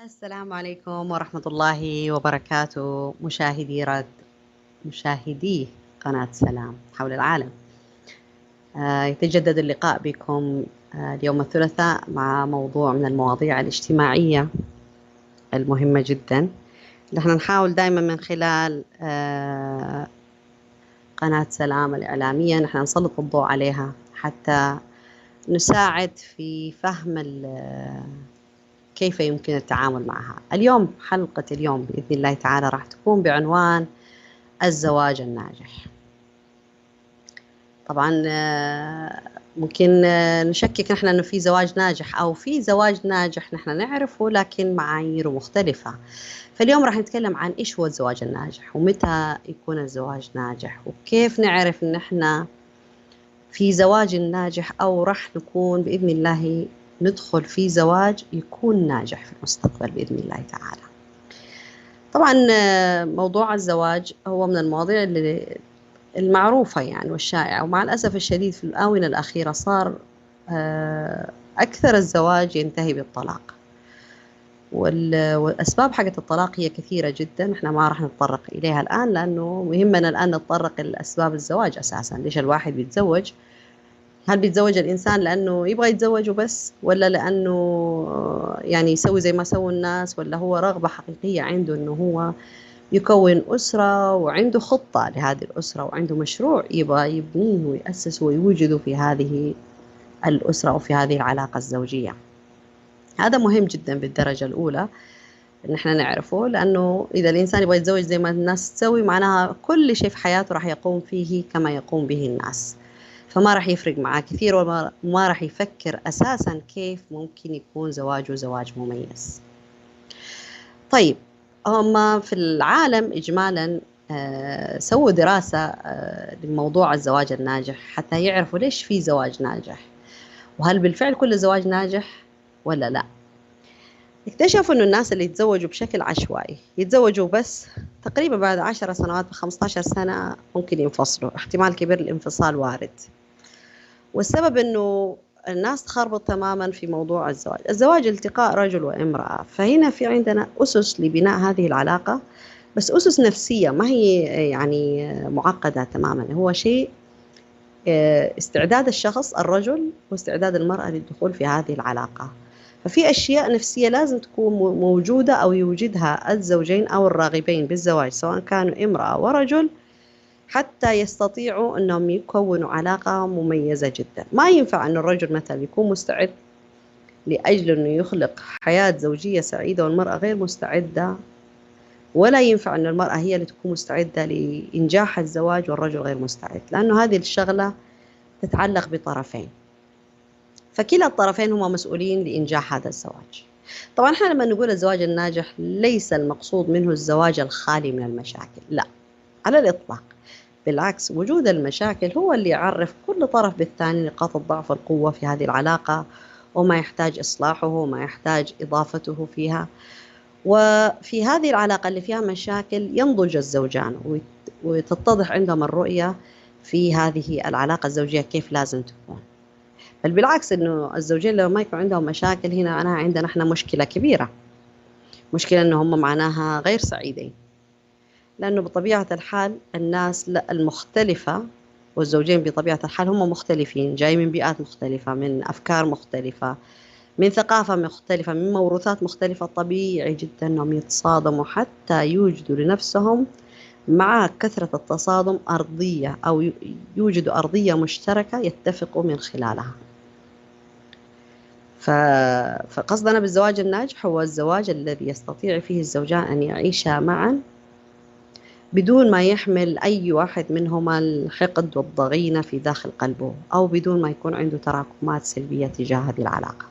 السلام عليكم ورحمة الله وبركاته مشاهدي قناة سلام حول العالم. يتجدد اللقاء بكم اليوم الثلاثاء مع موضوع من المواضيع الاجتماعية المهمة جدا. نحن نحاول دائما من خلال قناة سلام الإعلامية نحن نسلط الضوء عليها حتى نساعد في فهم كيف يمكن التعامل معها. اليوم حلقة اليوم بإذن الله تعالى راح تكون بعنوان الزواج الناجح. طبعا ممكن نشكك نحن أنه في زواج ناجح أو في زواج ناجح نحن نعرفه لكن معاييره مختلفة. فاليوم راح نتكلم عن إيش هو الزواج الناجح ومتى يكون الزواج ناجح وكيف نعرف أن احنا في زواج ناجح أو راح نكون بإذن الله ندخل في زواج يكون ناجح في المستقبل بإذن الله تعالى. طبعا موضوع الزواج هو من المواضيع المعروفة يعني والشائعة، ومع الأسف الشديد في الآونة الأخيرة صار أكثر الزواج ينتهي بالطلاق، والأسباب حقت الطلاق هي كثيرة جدا، احنا ما راح نتطرق إليها الآن لأنه مهمنا الآن نتطرق لأسباب الزواج أساسا. ليش الواحد بيتزوج؟ هل بيتزوج الإنسان لأنه يبغى يتزوج وبس، ولا لأنه يعني يسوي زي ما سووا الناس، ولا هو رغبة حقيقية عنده أنه هو يكون أسرة وعنده خطة لهذه الأسرة وعنده مشروع يبغى يبنيه ويأسسه ويوجده في هذه الأسرة أو في هذه العلاقة الزوجية. هذا مهم جدا بالدرجة الأولى إن احنا نعرفه، لأنه إذا الإنسان يبغى يتزوج زي ما الناس تسوي معناها كل شيء في حياته راح يقوم فيه كما يقوم به الناس، فما راح يفرق معاه كثير وما راح يفكر أساسا كيف ممكن يكون زواجه زواج مميز. طيب، هم في العالم إجمالا سووا دراسة لموضوع الزواج الناجح حتى يعرفوا ليش في زواج ناجح وهل بالفعل كل زواج ناجح ولا لا. اكتشفوا أنه الناس اللي يتزوجوا بشكل عشوائي يتزوجوا بس تقريبا بعد 10 سنوات ب15 سنة ممكن ينفصلوا، احتمال كبير الانفصال وارد. والسبب أنه الناس تخربط تماما في موضوع الزواج التقاء رجل وامرأة، فهنا في عندنا أسس لبناء هذه العلاقة، بس أسس نفسية ما هي يعني معقدة تماما، هو شيء استعداد الشخص الرجل واستعداد المرأة للدخول في هذه العلاقة. ففي أشياء نفسية لازم تكون موجودة أو يوجدها الزوجين أو الراغبين بالزواج سواء كانوا امرأة ورجل حتى يستطيعوا أنهم يكونوا علاقة مميزة جدا. ما ينفع أن الرجل مثلا يكون مستعد لأجل أنه يخلق حياة زوجية سعيدة والمرأة غير مستعدة، ولا ينفع أن المرأة هي اللي تكون مستعدة لإنجاح الزواج والرجل غير مستعد، لأنه هذه الشغلة تتعلق بطرفين، فكلا الطرفين هما مسؤولين لإنجاح هذا الزواج. طبعا احنا لما نقول الزواج الناجح ليس المقصود منه الزواج الخالي من المشاكل، لا على الإطلاق، بالعكس وجود المشاكل هو اللي يعرف كل طرف بالثاني نقاط الضعف والقوة في هذه العلاقة وما يحتاج إصلاحه وما يحتاج إضافته فيها. وفي هذه العلاقة اللي فيها مشاكل ينضج الزوجان وتتضح عندهم الرؤية في هذه العلاقة الزوجية كيف لازم تكون. بل بالعكس إنه الزوجين لو ما يكون عندهم مشاكل هنا معناها عندنا إحنا مشكلة كبيرة، مشكلة إنه هم معناها غير سعيدين، لأنه بطبيعة الحال الناس المختلفة والزوجين بطبيعة الحال هم مختلفين، جاي من بيئات مختلفة، من أفكار مختلفة، من ثقافة مختلفة، من موروثات مختلفة. طبيعي جدا أنهم يتصادموا حتى يوجدوا لنفسهم مع كثرة التصادم أرضية، أو يوجدوا أرضية مشتركة يتفقوا من خلالها. فقصدنا بالزواج الناجح هو الزواج الذي يستطيع فيه الزوجان أن يعيشا معا بدون ما يحمل أي واحد منهما الحقد والضغينة في داخل قلبه، أو بدون ما يكون عنده تراكمات سلبية تجاه هذه العلاقة.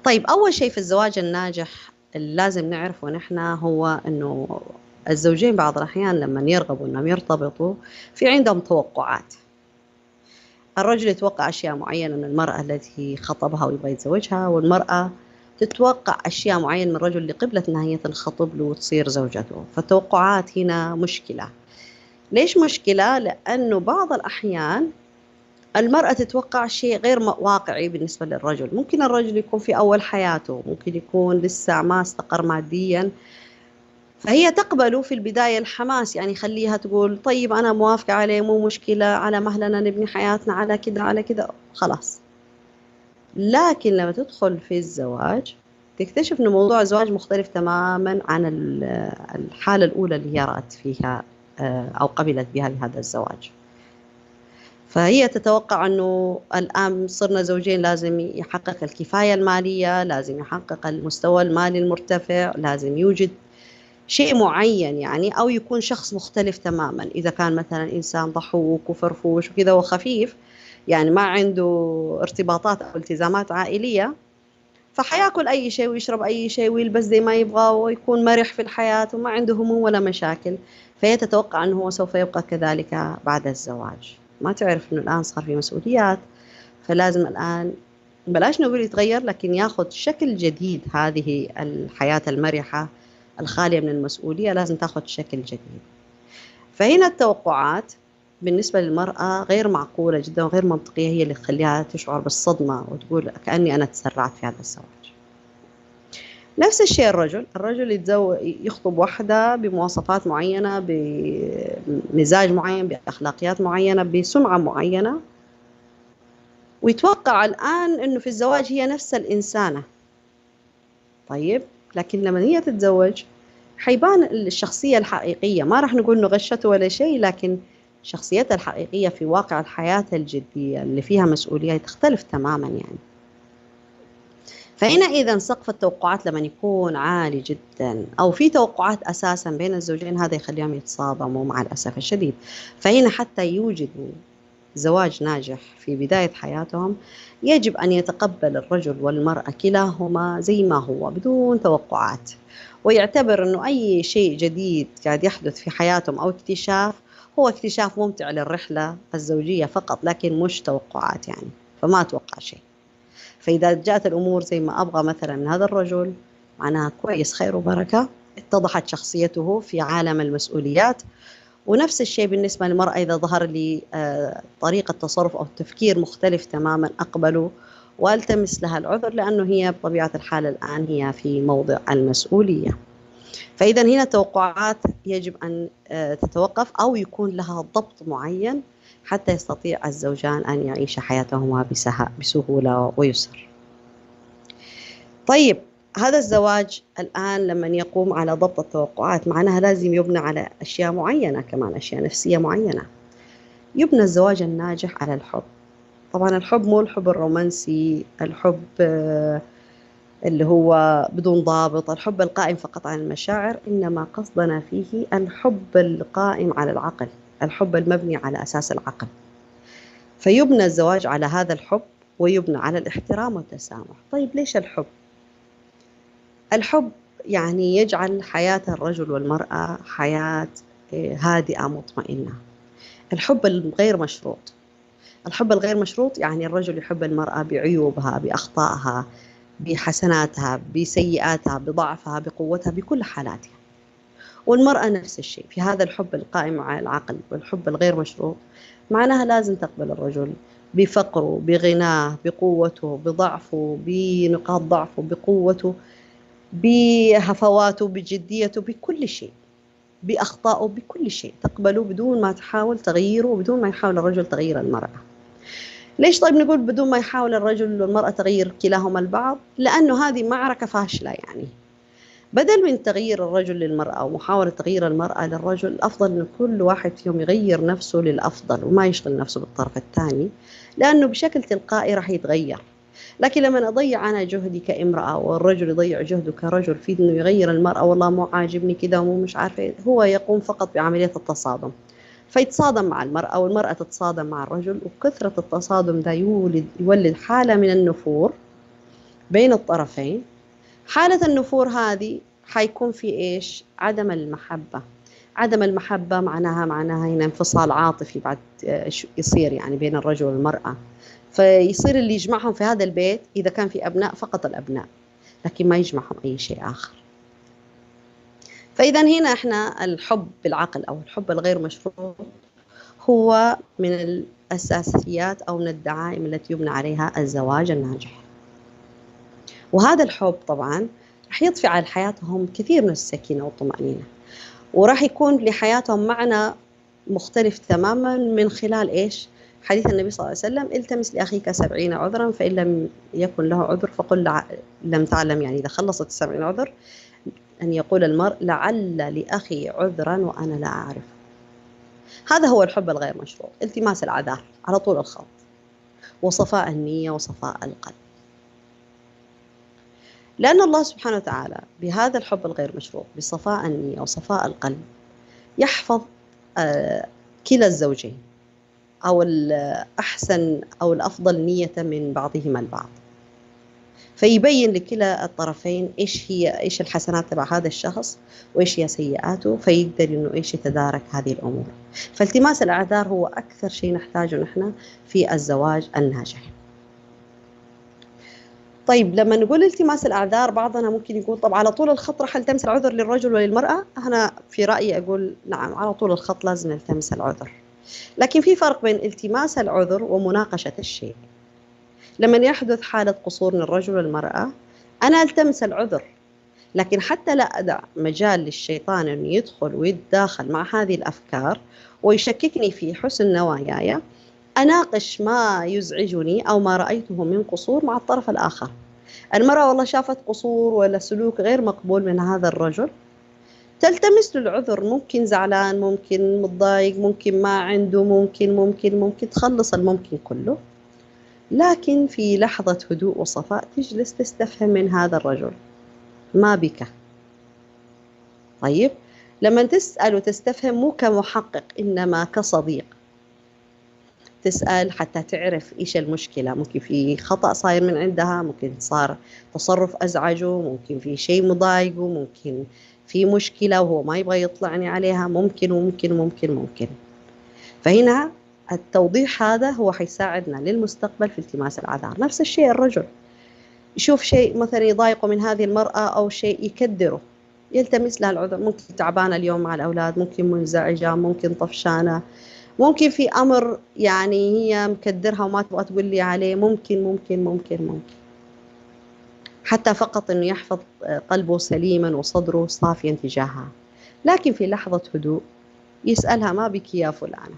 طيب، أول شيء في الزواج الناجح اللي لازم نعرفه نحن هو أنه الزوجين بعض الأحيان لما يرغبوا أنهم يرتبطوا في عندهم توقعات. الرجل يتوقع أشياء معينة من المرأة التي خطبها ويبغى يتزوجها، والمرأة تتوقع أشياء معينة من الرجل اللي قبلت أنها هي تنخطب له وتصير زوجته. فالتوقعات هنا مشكلة. ليش مشكلة؟ لأنه بعض الأحيان المرأة تتوقع شيء غير واقعي بالنسبة للرجل. ممكن الرجل يكون في أول حياته، ممكن يكون لسه ما استقر ماديا، فهي تقبله في البداية الحماس، يعني خليها تقول طيب أنا موافقة عليه، مو مشكلة، على مهلنا نبني حياتنا، على كده على كده، خلاص. لكن لما تدخل في الزواج تكتشف أن موضوع الزواج مختلف تماما عن الحالة الأولى اللي هي رأت فيها أو قبلت بها لهذا الزواج. فهي تتوقع أنه الآن صرنا زوجين لازم يحقق الكفاية المالية، لازم يحقق المستوى المالي المرتفع، لازم يوجد شيء معين يعني، أو يكون شخص مختلف تماما. إذا كان مثلا إنسان ضحوك وفرفوش وكذا وخفيف، يعني ما عنده ارتباطات أو التزامات عائلية، فحياكل أي شيء ويشرب أي شيء ويلبس زي ما يبغى ويكون مرح في الحياة وما عنده هموم ولا مشاكل. فهي تتوقع أنه هو سوف يبقى كذلك بعد الزواج. ما تعرف أنه الآن صار في مسؤوليات، فلازم الآن بلاش نقول يتغير، لكن ياخذ شكل جديد. هذه الحياة المرحة الخالية من المسؤولية لازم تاخذ شكل جديد. فهنا التوقعات بالنسبة للمرأة غير معقولة جدا وغير منطقية، هي اللي تخليها تشعر بالصدمة وتقول كأني أنا تسرعت في هذا الزواج. نفس الشيء الرجل يخطب واحدة بمواصفات معينة، بمزاج معين، بأخلاقيات معينة، بسمعة معينة، ويتوقع الآن أنه في الزواج هي نفس الإنسانة. طيب، لكن لما هي تتزوج حيبان الشخصية الحقيقية. ما راح نقول أنه غشته ولا شيء، لكن شخصيتها الحقيقية في واقع الحياة الجدية اللي فيها مسؤولية تختلف تماما يعني. فهنا إذا سقف التوقعات لما يكون عالي جدا، أو في توقعات أساسا بين الزوجين، هذا يخليهم يتصادموا مع الأسف الشديد. فهنا حتى يوجدوا زواج ناجح في بداية حياتهم يجب أن يتقبل الرجل والمرأة كلاهما زي ما هو بدون توقعات، ويعتبر أنه أي شيء جديد قاعد يحدث في حياتهم أو اكتشاف هو اكتشاف ممتع للرحلة الزوجية فقط، لكن مش توقعات يعني. فما أتوقع شيء. فإذا جاءت الأمور زي ما أبغى مثلا من هذا الرجل، معناها كويس، خير وبركة، اتضحت شخصيته في عالم المسؤوليات. ونفس الشيء بالنسبة للمرأة، إذا ظهر لي طريقة تصرف أو تفكير مختلف تماما أقبله والتمس لها العذر، لأنه هي بطبيعة الحال الآن هي في موضع المسؤولية. فإذا هنا التوقعات يجب أن تتوقف أو يكون لها ضبط معين حتى يستطيع الزوجان أن يعيش حياتهما بسهولة ويسر. طيب، هذا الزواج الآن لما يقوم على ضبط التوقعات معناها لازم يبنى على أشياء معينة، كمان أشياء نفسية معينة. يبنى الزواج الناجح على الحب. طبعا الحب مو الحب الرومانسي، الحب اللي هو بدون ضابط، الحب القائم فقط على المشاعر، إنما قصدنا فيه الحب القائم على العقل، الحب المبني على أساس العقل. فيبنى الزواج على هذا الحب، ويبنى على الاحترام والتسامح. طيب، ليش الحب؟ الحب يعني يجعل حياة الرجل والمرأة حياة هادئة مطمئنة. الحب الغير مشروط. الحب الغير مشروط يعني الرجل يحب المرأة بعيوبها، بأخطائها، بحسناتها، بسيئاتها، بضعفها، بقوتها، بكل حالاتها. والمرأة نفس الشيء. في هذا الحب القائم على العقل والحب الغير مشروط، معناها لازم تقبل الرجل بفقره، بغناه، بقوته، بضعفه، بنقاط ضعفه، بقوته، بهفواته، بجديته، بكل شيء. بأخطائه بكل شيء، تقبله بدون ما تحاول تغييره وبدون ما يحاول الرجل تغيير المرأة. ليش طيب نقول بدون ما يحاول الرجل والمرأة تغيير كلاهما البعض؟ لأنه هذه معركة فاشلة يعني. بدل من تغيير الرجل للمرأة ومحاولة تغيير المرأة للرجل، الأفضل أن كل واحد فيهم يغير نفسه للأفضل وما يشغل نفسه بالطرف الثاني، لأنه بشكل تلقائي راح يتغير. لكن لما أضيع أنا جهدي كامرأة والرجل يضيع جهده كرجل في أنه يغير المرأة، والله مو عاجبني كذا ومو مش عارفة، هو يقوم فقط بعملية التصادم، فيتصادم مع المرأة والمرأة تتصادم مع الرجل، وكثرة التصادم ده يولد حالة من النفور بين الطرفين. حالة النفور هذه حيكون في إيش؟ عدم المحبة. عدم المحبة معناها هنا انفصال عاطفي بعد يصير يعني بين الرجل والمرأة، فيصير اللي يجمعهم في هذا البيت إذا كان في أبناء فقط الأبناء، لكن ما يجمعهم أي شيء آخر. فإذا هنا إحنا الحب بالعقل أو الحب الغير مشروط هو من الأساسيات أو من الدعائم التي يبنى عليها الزواج الناجح. وهذا الحب طبعا رح يضفي على حياتهم كثير من السكينة والطمأنينة، وراح يكون لحياتهم معنى مختلف تماما من خلال إيش؟ حديث النبي صلى الله عليه وسلم: التمس لأخيك 70 عذرا فإن لم يكن له عذر فقل لم تعلم، يعني إذا خلصت 70 عذر أن يقول المرء لعل لأخي عذرا وأنا لا أعرف. هذا هو الحب الغير مشروط، التماس العذار على طول الخط، وصفاء النية وصفاء القلب. لأن الله سبحانه وتعالى بهذا الحب الغير مشروط بصفاء النية وصفاء القلب يحفظ كلا الزوجين، أو الأحسن أو الأفضل نية من بعضهما البعض، فيبين لكلا الطرفين إيش الحسنات تبع هذا الشخص وإيش هي سيئاته، فيقدر إنه إيش يتدارك هذه الأمور. فالتماس الأعذار هو أكثر شيء نحتاجه نحن في الزواج الناجح. طيب لما نقول التماس الأعذار، بعضنا ممكن يقول طب على طول الخط راح التمس العذر للرجل وللمرأة؟ أنا في رأيي أقول نعم، على طول الخط لازم نلتمس العذر، لكن في فرق بين التماس العذر ومناقشة الشيء. لما يحدث حالة قصور من الرجل والمرأة أنا ألتمس العذر، لكن حتى لا أدع مجال للشيطان أن يدخل ويتداخل مع هذه الأفكار ويشككني في حسن نواياي، أناقش ما يزعجني أو ما رأيته من قصور مع الطرف الآخر. المرأة والله شافت قصور ولا سلوك غير مقبول من هذا الرجل، تلتمس له العذر، ممكن زعلان، ممكن متضايق، ممكن ما عنده، ممكن تخلص الممكن كله، لكن في لحظة هدوء وصفاء تجلس تستفهم من هذا الرجل: ما بك؟ طيب لما تسأل وتستفهم مو كمحقق إنما كصديق، تسأل حتى تعرف إيش المشكلة، ممكن في خطأ صاير من عندها، ممكن صار تصرف أزعجه، ممكن في شيء مضايقه، ممكن في مشكلة وهو ما يبغى يطلعني عليها، ممكن. فهنا التوضيح هذا هو حيساعدنا للمستقبل في التماس الأعذار. نفس الشيء الرجل يشوف شيء مثلا يضايقه من هذه المرأة أو شيء يكدره، يلتمس لها العذر، ممكن تعبانة اليوم مع الأولاد، ممكن منزعجة، ممكن طفشانة، ممكن في أمر يعني هي مكدرها وما تبغى تقول لي عليه، ممكن حتى فقط إنه يحفظ قلبه سليما وصدره صافيا تجاهها. لكن في لحظة هدوء يسألها: ما بك يا فلانة؟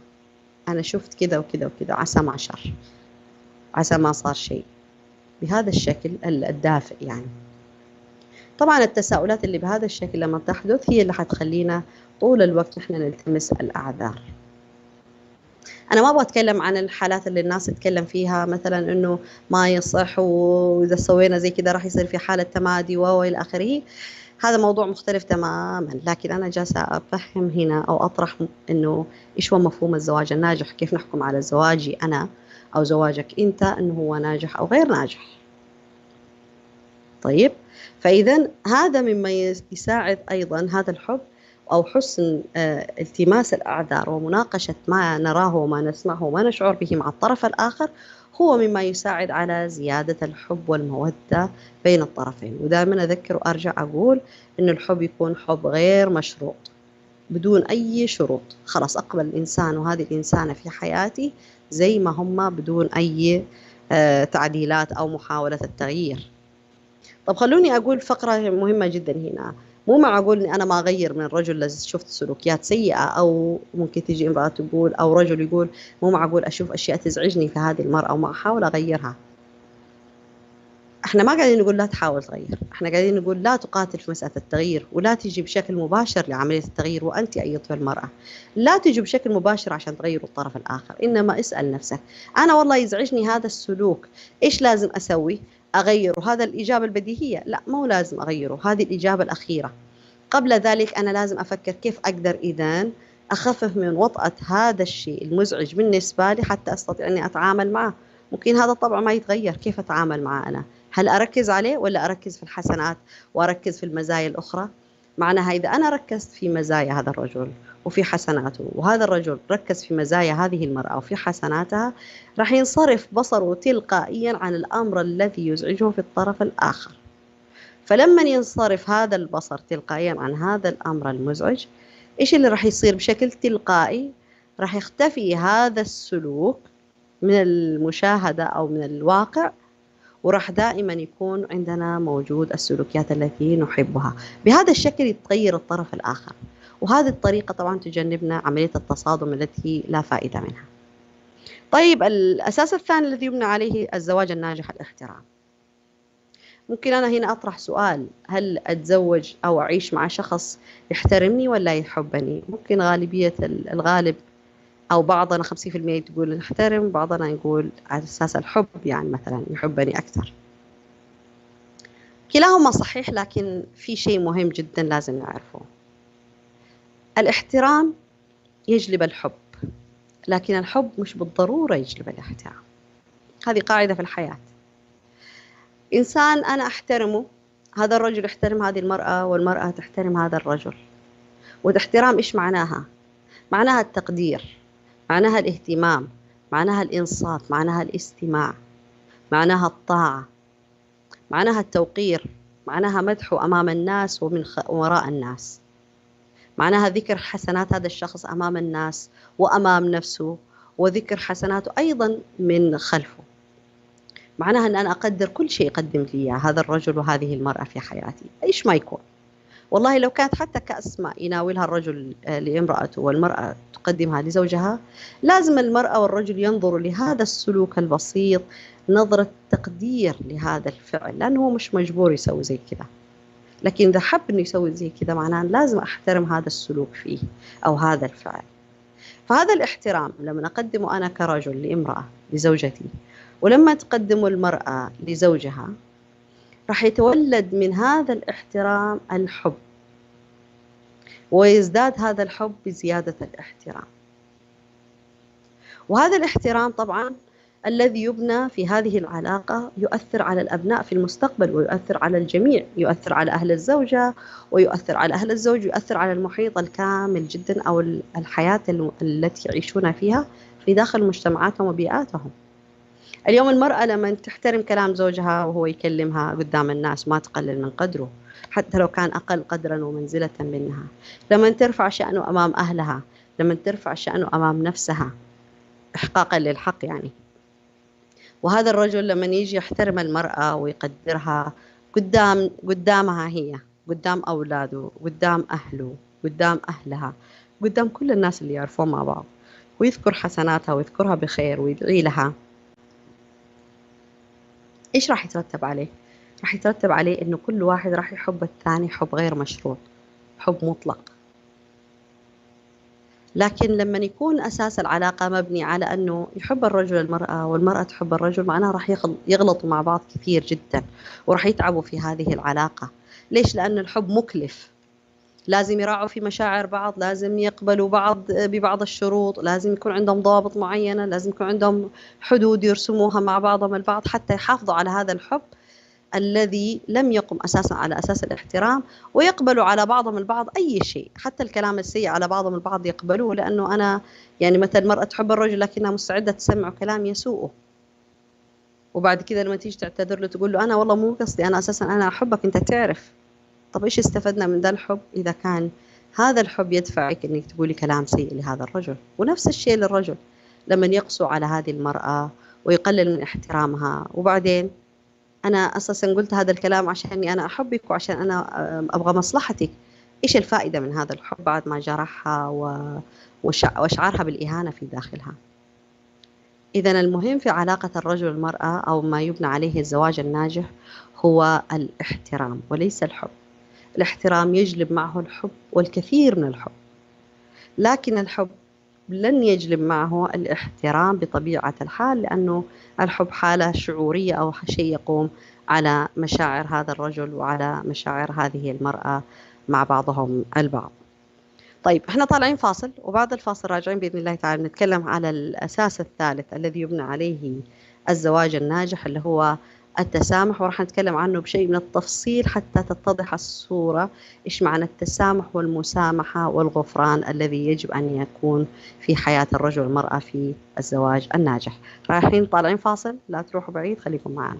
أنا شفت كذا وكذا وكذا، عسى ما شر، عسى ما صار شيء، بهذا الشكل الدافئ يعني. طبعا التساؤلات اللي بهذا الشكل لما تحدث هي اللي حتخلينا طول الوقت نحن نلتمس الأعذار. أنا ما أبغى أتكلم عن الحالات اللي الناس تتكلم فيها مثلا إنه ما يصح وإذا سوينا زي كده راح يصير في حالة تمادي وإلى آخره، هذا موضوع مختلف تماما. لكن أنا جالسة أفهم هنا أو أطرح إنه إيش هو مفهوم الزواج الناجح، كيف نحكم على زواجي أنا أو زواجك أنت إنه هو ناجح أو غير ناجح. طيب فإذا هذا مما يساعد أيضا هذا الحب أو حسن التماس الأعذار ومناقشة ما نراه وما نسمعه وما نشعر به مع الطرف الآخر، هو مما يساعد على زيادة الحب والمودة بين الطرفين. ودائما أذكر وأرجع أقول إن الحب يكون حب غير مشروط بدون أي شروط، خلاص أقبل الإنسان وهذه الإنسانة في حياتي زي ما هم بدون أي تعديلات أو محاولة التغيير. طب خلوني أقول فقرة مهمة جدا هنا. مو معقول اني انا ما اغير من الرجل اللي شفت سلوكيات سيئة، او ممكن تيجي امرأة تقول او رجل يقول مو معقول اشوف اشياء تزعجني في هذه المرأة وما احاول اغيرها. احنا ما قاعدين نقول لا تحاول تغير، احنا قاعدين نقول لا تقاتل في مسألة التغيير، ولا تجي بشكل مباشر لعملية التغيير. وانت ايتها المرأة لا تجي بشكل مباشر عشان تغير الطرف الاخر، انما اسأل نفسك انا والله يزعجني هذا السلوك، ايش لازم اسوي؟ اغيره؟ هذا الاجابة البديهية. لا، مو لازم اغيره، هذه الاجابة الاخيرة. قبل ذلك أنا لازم أفكر كيف أقدر إذن أخفف من وطأة هذا الشيء المزعج بالنسبة لي حتى أستطيع أني أتعامل معه. ممكن هذا الطبع ما يتغير، كيف أتعامل معه أنا؟ هل أركز عليه ولا أركز في الحسنات وأركز في المزايا الأخرى؟ معناها إذا أنا ركزت في مزايا هذا الرجل وفي حسناته، وهذا الرجل ركز في مزايا هذه المرأة وفي حسناتها، راح ينصرف بصره تلقائيا عن الأمر الذي يزعجه في الطرف الآخر. فلما ينصرف هذا البصر تلقائيا عن هذا الأمر المزعج، إيش اللي راح يصير بشكل تلقائي؟ راح يختفي هذا السلوك من المشاهدة أو من الواقع، وراح دائما يكون عندنا موجود السلوكيات التي نحبها. بهذا الشكل يتغير الطرف الآخر، وهذه الطريقة طبعا تجنبنا عملية التصادم التي لا فائدة منها. طيب، الأساس الثاني الذي يبنى عليه الزواج الناجح الاحترام. ممكن أنا هنا أطرح سؤال: هل أتزوج أو أعيش مع شخص يحترمني ولا يحبني؟ ممكن غالبية الغالب أو بعضنا 50% تقول نحترم، بعضنا يقول على أساس الحب، يعني مثلا يحبني أكثر. كلاهما صحيح، لكن في شيء مهم جدا لازم نعرفه: الاحترام يجلب الحب، لكن الحب مش بالضرورة يجلب الاحترام. هذه قاعدة في الحياة. إنسان أنا أحترمه، هذا الرجل يحترم هذه المرأة والمرأة تحترم هذا الرجل. والاحترام إيش معناها؟ معناها التقدير، معناها الاهتمام، معناها الإنصات، معناها الاستماع، معناها الطاعة، معناها التوقير، معناها مدحه أمام الناس ومن وراء الناس، معناها ذكر حسنات هذا الشخص أمام الناس وأمام نفسه، وذكر حسناته أيضا من خلفه. معناها أن أنا أقدر كل شيء يقدم لي هذا الرجل وهذه المرأة في حياتي، إيش ما يكون. والله لو كانت حتى كأس ماء يناولها الرجل لامرأته والمرأة تقدمها لزوجها، لازم المرأة والرجل ينظروا لهذا السلوك البسيط نظرة تقدير لهذا الفعل، لأنه هو مش مجبور يسوي زي كذا. لكن إذا حب إنه يسوي زي كذا، معناه لازم أحترم هذا السلوك فيه أو هذا الفعل. فهذا الاحترام لما أقدمه أنا كرجل لامرأة لزوجتي، ولما تقدمه المرأة لزوجها، راح يتولد من هذا الاحترام الحب، ويزداد هذا الحب بزيادة الاحترام. وهذا الاحترام طبعا الذي يبنى في هذه العلاقة يؤثر على الأبناء في المستقبل، ويؤثر على الجميع، يؤثر على أهل الزوجة ويؤثر على أهل الزوج، ويؤثر على المحيط الكامل جدا أو الحياة التي يعيشون فيها في داخل مجتمعاتهم وبيئاتهم. اليوم المرأة لما تحترم كلام زوجها وهو يكلمها قدام الناس ما تقلل من قدره، حتى لو كان أقل قدرا ومنزلة منها، لما ترفع شأنه أمام أهلها، لما ترفع شأنه أمام نفسها إحقاقا للحق يعني. وهذا الرجل لما يجي يحترم المرأة ويقدرها قدامها هي، قدام أولاده، قدام أهله، قدام أهلها، قدام كل الناس اللي يعرفون مع بعض، ويذكر حسناتها ويذكرها بخير ويدعي لها، إيش راح يترتب عليه؟ راح يترتب عليه إنه كل واحد راح يحب الثاني حب غير مشروط، حب مطلق. لكن لما يكون أساس العلاقة مبني على أنه يحب الرجل المرأة والمرأة تحب الرجل، معناه راح يغلطوا مع بعض كثير جدا، وراح يتعبوا في هذه العلاقة. ليش؟ لأن الحب مكلف، لازم يراعوا في مشاعر بعض، لازم يقبلوا بعض ببعض الشروط، لازم يكون عندهم ضوابط معينة، لازم يكون عندهم حدود يرسموها مع بعضهم البعض حتى يحافظوا على هذا الحب الذي لم يقم أساسا على أساس الاحترام، ويقبلوا على بعضهم البعض أي شيء، حتى الكلام السيء على بعضهم البعض يقبلوه، لأنه أنا يعني مثل المرأة تحب الرجل لكنها مستعدة تسمع كلام يسوءه، وبعد كذا لما تيجي تعتذر له تقول له أنا والله مو قصدي، أنا أساسا أنا أحبك أنت تعرف. طب إيش استفدنا من ذا الحب إذا كان هذا الحب يدفعك إنك تقولي كلام سيء لهذا الرجل؟ ونفس الشيء للرجل لما يقسو على هذه المرأة ويقلل من احترامها، وبعدين أنا أساسا قلت هذا الكلام عشاني أنا أحبك وعشان أنا أبغى مصلحتك. إيش الفائدة من هذا الحب بعد ما جرحها وأشعرها بالإهانة في داخلها؟ إذا المهم في علاقة الرجل والمرأة أو ما يبنى عليه الزواج الناجح هو الاحترام وليس الحب. الاحترام يجلب معه الحب والكثير من الحب، لكن الحب لن يجلب معه الاحترام بطبيعة الحال، لأنه الحب حالة شعورية أو شيء يقوم على مشاعر هذا الرجل وعلى مشاعر هذه المرأة مع بعضهم البعض. طيب احنا طالعين فاصل، وبعد الفاصل راجعين بإذن الله تعالى نتكلم على الأساس الثالث الذي يبنى عليه الزواج الناجح اللي هو التسامح، وراح نتكلم عنه بشيء من التفصيل حتى تتضح الصورة إيش معنى التسامح والمسامحة والغفران الذي يجب أن يكون في حياة الرجل والمرأة في الزواج الناجح. رايحين طالعين فاصل، لا تروحوا بعيد، خليكم معنا.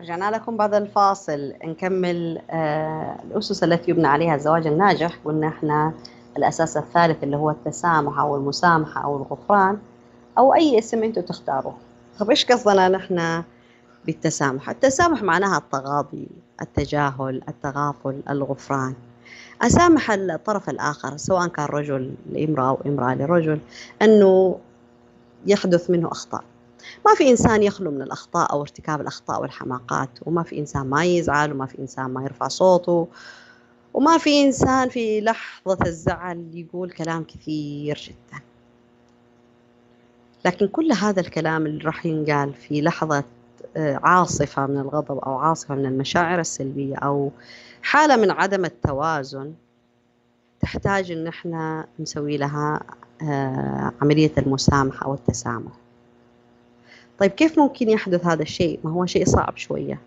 رجعنا لكم بعد الفاصل نكمل الأسس التي يبنى عليها الزواج الناجح. قلنا احنا الأساس الثالث اللي هو التسامح أو المسامحة أو الغفران أو أي اسم أنتوا تختاروه. طب إيش قصدنا نحن بالتسامح؟ التسامح معناها التغاضي، التجاهل، التغافل، الغفران. أسامح الطرف الآخر سواء كان رجل لامرأة أو امرأة لرجل أنه يحدث منه أخطاء. ما في إنسان يخلو من الأخطاء أو ارتكاب الأخطاء والحماقات، وما في إنسان ما يزعل، وما في إنسان ما يرفع صوته، وما في إنسان في لحظة الزعل يقول كلام كثير جدا. لكن كل هذا الكلام اللي راح ينقال في لحظة عاصفة من الغضب أو عاصفة من المشاعر السلبية أو حالة من عدم التوازن تحتاج إن احنا نسوي لها عملية المسامحة أو التسامح. طيب كيف ممكن يحدث هذا الشيء؟ ما هو شيء صعب شوية.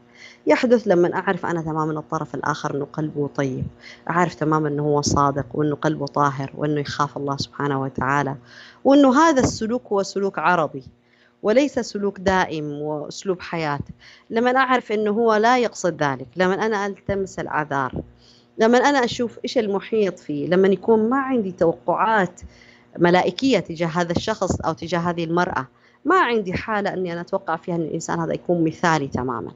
يحدث لما أعرف أنا تماما الطرف الآخر أنه قلبه طيب، أعرف تماما أنه هو صادق وأنه قلبه طاهر وأنه يخاف الله سبحانه وتعالى، وأنه هذا السلوك هو سلوك عرضي وليس سلوك دائم وأسلوب حياة. لما أعرف أنه هو لا يقصد ذلك، لما أنا ألتمس الأعذار، لما أنا أشوف إيش المحيط فيه، لما يكون ما عندي توقعات ملائكية تجاه هذا الشخص أو تجاه هذه المرأة، ما عندي حالة أني أنا أتوقع فيها أن الإنسان هذا يكون مثالي تماما،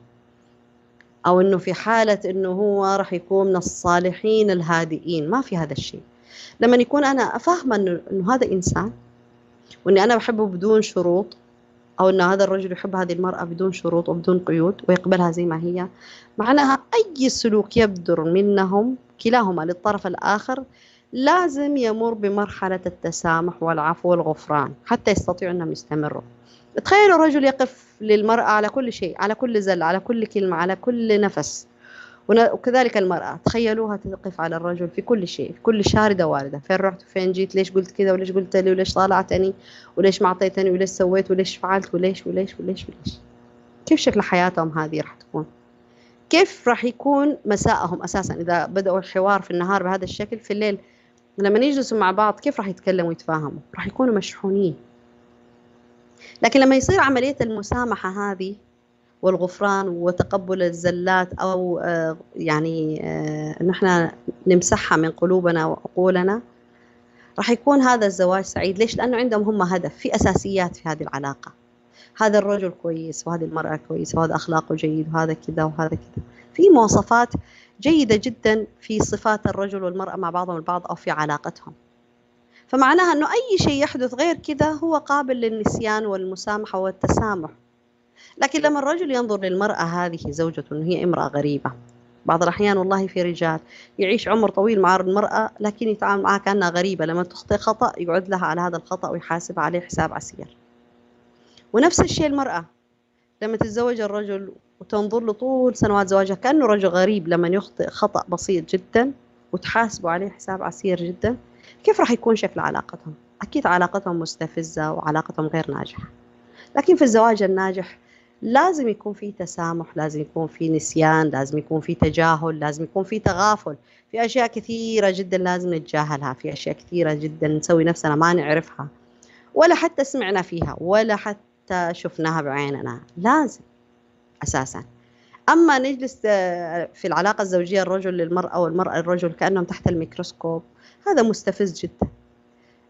أو أنه في حالة أنه هو راح يكون من الصالحين الهادئين، ما في هذا الشيء. لما يكون أنا أفهم أنه هذا إنسان وأني أنا بحبه بدون شروط، أو أن هذا الرجل يحب هذه المرأة بدون شروط وبدون قيود ويقبلها زي ما هي، معناها أي سلوك يبدر منهم كلاهما للطرف الآخر لازم يمر بمرحلة التسامح والعفو والغفران حتى يستطيعوا أنهم يستمروا. تخيلوا رجل يقف للمرأة على كل شيء، على كل زل، على كل كلمة، على كل نفس، وكذلك المرأة تخيلوها تقف على الرجل في كل شيء، في كل شاردة واردة، فين رحت وفين جيت، ليش قلت كذا وليش قلت لي وليش طالعتني وليش ما أعطيتني وليش سويت وليش فعلت وليش وليش وليش وليش. كيف شكل حياتهم هذه راح تكون؟ كيف راح يكون مساءهم أساسا إذا بدأوا الحوار في النهار بهذا الشكل؟ في الليل لما يجلسوا مع بعض كيف راح يتكلموا ويتفاهموا؟ راح يكونوا مشحونين. لكن لما يصير عملية المسامحة هذه والغفران وتقبل الزلات أو يعني نحن نمسحها من قلوبنا وعقولنا، راح يكون هذا الزواج سعيد. ليش؟ لأنه عندهم هم هدف، في أساسيات في هذه العلاقة. هذا الرجل كويس وهذه المرأة كويسة وهذا أخلاقه جيد وهذا كذا وهذا كذا، في مواصفات جيدة جدا في صفات الرجل والمرأة مع بعضهم البعض أو في علاقتهم. فمعناها أنه أي شيء يحدث غير كذا هو قابل للنسيان والمسامحة والتسامح. لكن لما الرجل ينظر للمرأة هذه زوجته أنه هي امرأة غريبة، بعض الأحيان والله في رجال يعيش عمر طويل مع المرأة لكن يتعامل معها كأنها غريبة، لما تخطئ خطأ يقعد لها على هذا الخطأ ويحاسب عليه حساب عسير. ونفس الشيء المرأة لما تتزوج الرجل وتنظر له طول سنوات زواجها كأنه رجل غريب، لما يخطئ خطأ بسيط جدا وتحاسبه عليه حساب عسير جدا، كيف راح يكون شكل علاقتهم؟ أكيد علاقتهم مستفزة وعلاقتهم غير ناجحة. لكن في الزواج الناجح لازم يكون في تسامح، لازم يكون في نسيان، لازم يكون في تجاهل، لازم يكون في تغافل في أشياء كثيرة جدا لازم نتجاهلها، في أشياء كثيرة جدا نسوي نفسنا ما نعرفها ولا حتى سمعنا فيها ولا حتى شفناها بعيننا، لازم أساسا. أما نجلس في العلاقة الزوجية الرجل للمرأة والمرأة للرجل كأنهم تحت الميكروسكوب، هذا مستفز جدا.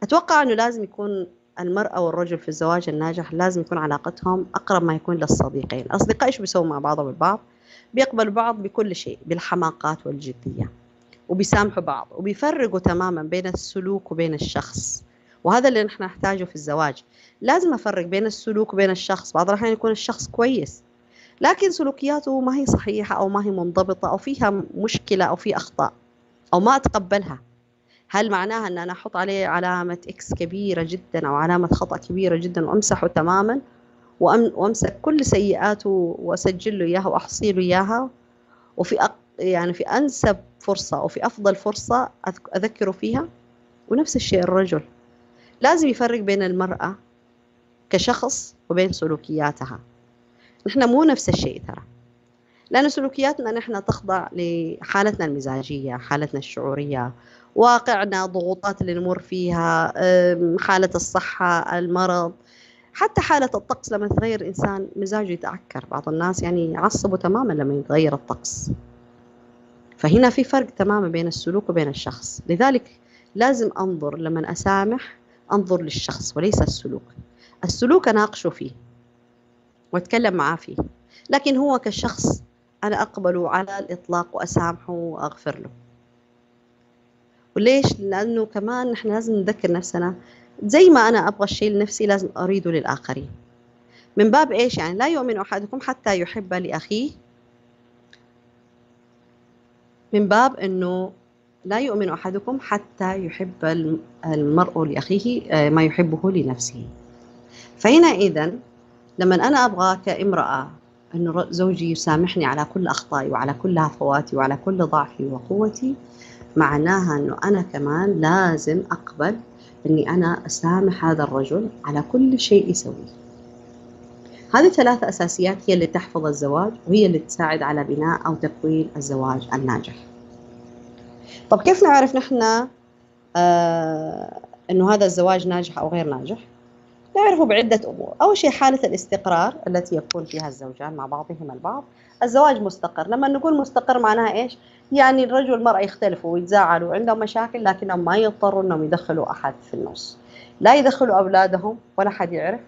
أتوقع أنه لازم يكون المرأة والرجل في الزواج الناجح لازم يكون علاقتهم أقرب ما يكون للصديقين. الأصدقاء إيش بيسووا مع بعضهم البعض؟ بيقبلوا بعض بكل شيء، بالحماقات والجدية، وبيسامحوا بعض وبيفرقوا تماما بين السلوك وبين الشخص. وهذا اللي نحن نحتاجه في الزواج، لازم أفرق بين السلوك وبين الشخص. بعض الأحيان يكون الشخص كويس لكن سلوكياته ما هي صحيحة أو ما هي منضبطة أو فيها مشكلة أو في أخطاء أو ما أتقبلها. هل معناها أن أنا أحط عليه علامة إكس كبيرة جدا أو علامة خطأ كبيرة جدا وأمسحه تماما وأمسك كل سيئاته وأسجل له إياها وأحصي له إياها، وفي يعني في أنسب فرصة أو في أفضل فرصة أذكره فيها؟ ونفس الشيء الرجل لازم يفرق بين المرأة كشخص وبين سلوكياتها. نحن مو نفس الشيء ترى، لأن سلوكياتنا نحن تخضع لحالتنا المزاجية، حالتنا الشعورية، واقعنا، ضغوطات اللي نمر فيها، حالة الصحة، المرض، حتى حالة الطقس. لما يتغير الإنسان مزاجه يتعكر، بعض الناس يعني يعصبوا تماما لما يتغير الطقس. فهنا في فرق تماما بين السلوك وبين الشخص. لذلك لازم أنظر لما أسامح أنظر للشخص وليس السلوك. السلوك أناقشه فيه وأتكلم معاه فيه، لكن هو كشخص أنا أقبله على الإطلاق وأسامحه وأغفر له. وليش؟ لأنه كمان نحن لازم نذكر نفسنا زي ما أنا أبغى الشيء لنفسي لازم أريده للآخرين. من باب إيش؟ يعني لا يؤمن أحدكم حتى يحب لأخيه، من باب أنه لا يؤمن أحدكم حتى يحب المرء لأخيه ما يحبه لنفسه. فهنا إذن لما أنا أبغى كامرأة أنه زوجي يسامحني على كل أخطائي وعلى كل هفواتي وعلى كل ضعفي وقوتي، معناها أنه أنا كمان لازم أقبل أني أنا أسامح هذا الرجل على كل شيء يسويه. هذه 3 أساسيات هي اللي تحفظ الزواج وهي اللي تساعد على بناء أو تكوين الزواج الناجح. طب كيف نعرف نحن أنه هذا الزواج ناجح أو غير ناجح؟ نعرفه بعدة أمور. أول شيء حالة الاستقرار التي يكون فيها الزوجان مع بعضهما البعض. الزواج مستقر، لما نقول مستقر معناها إيش؟ يعني الرجل والمرأة يختلفوا ويتزاعلوا وعندهم مشاكل لكنهم ما يضطروا أنهم يدخلوا أحد في النص، لا يدخلوا أولادهم ولا حد يعرف،